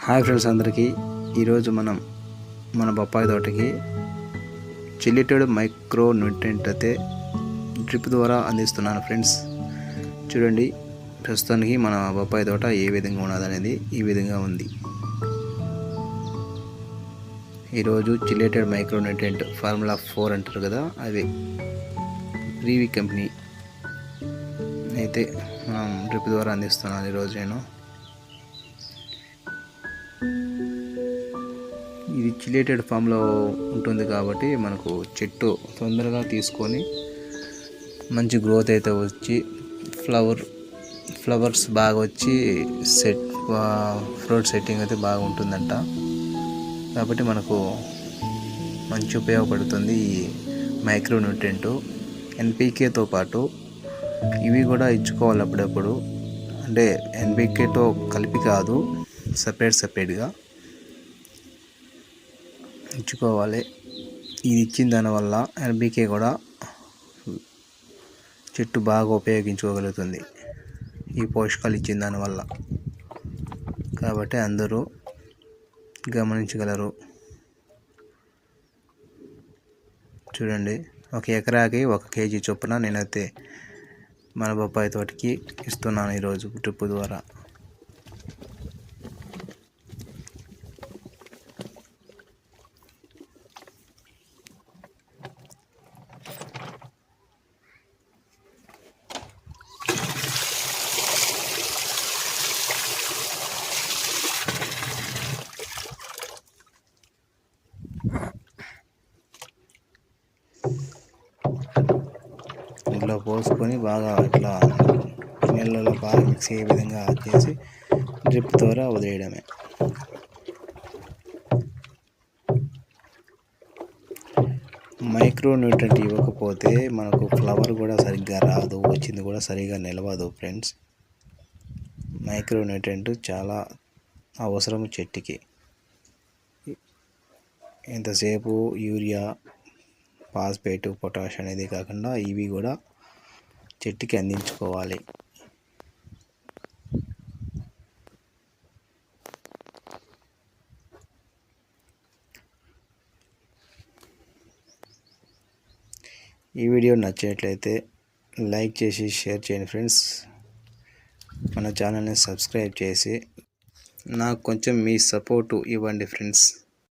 Hi friends అందరికీ ఈరోజు మన బొప్పాయి తోటకి చిల్లిటెడ్ మైక్రో న్యూట్రియంట్ అయితే డ్రిప్ ద్వారా అందిస్తున్నాను ఫ్రెండ్స్. చూడండి, ప్రస్తుతానికి మన బొప్పాయి తోట ఏ విధంగా ఉన్నదనేది ఈ విధంగా ఉంది. ఈరోజు చిల్లిటెడ్ మైక్రో న్యూట్రియంట్ ఫార్ములా 4 అంటారు కదా, అది ప్రీవి కంపెనీ అయితే మనం డ్రిప్ ద్వారా అందిస్తున్నాను ఈరోజు నేను. ఇది చిలేటెడ్ ఫామ్లో ఉంటుంది కాబట్టి మనకు చెట్టు తొందరగా తీసుకొని మంచి గ్రోత్ అయితే వచ్చి ఫ్లవర్స్ బాగా వచ్చి ఫ్రూట్ సెట్టింగ్ అయితే బాగా ఉంటుందంట. కాబట్టి మనకు మంచి ఉపయోగపడుతుంది ఈ మైక్రో న్యూట్రియంట్. ఎన్పికేతో పాటు ఇవి కూడా ఇచ్చుకోవాలి అప్పుడప్పుడు, అంటే ఎన్పికేతో కలిపి కాదు, సపరేట్గా ఇచ్చుకోవాలి. ఇది ఇచ్చిన దానివల్ల ఎన్పికే కూడా చెట్టు బాగా ఉపయోగించుకోగలుగుతుంది ఈ పోషకాలు ఇచ్చిన దానివల్ల. కాబట్టి అందరూ గమనించగలరు. చూడండి, 1 ఎకరాకి 1 కేజీ చొప్పున నేనైతే మన బొప్పాయి తోటకి ఇస్తున్నాను ఈరోజు డ్రిప్ ద్వారా. ఇట్లా పోసుకొని బాగా ఇట్లా నీళ్ళలో బాగా మిక్స్ అయ్యే విధంగా చేసి డ్రిప్ ద్వారా వదిలేయడమే. మైక్రో న్యూట్రియంట్ ఇవ్వకపోతే మనకు ఫ్లవర్ కూడా సరిగ్గా రాదు, వచ్చింది కూడా సరిగ్గా నిలవదు ఫ్రెండ్స్. మైక్రో న్యూట్రియంట్ చాలా అవసరం చెట్టుకి. ఎంతసేపు యూరియా, ఫాస్ఫేట్, పొటాష్ అనేది కాకుండా ఇవి కూడా చెట్టుకి అందించుకోవాలి. ఈ వీడియో నచ్చినట్లయితే లైక్ చేసి షేర్ చేయండి ఫ్రెండ్స్. మన ఛానల్ని సబ్స్క్రైబ్ చేసి నాకు కొంచెం మీ సపోర్టు ఇవ్వండి ఫ్రెండ్స్.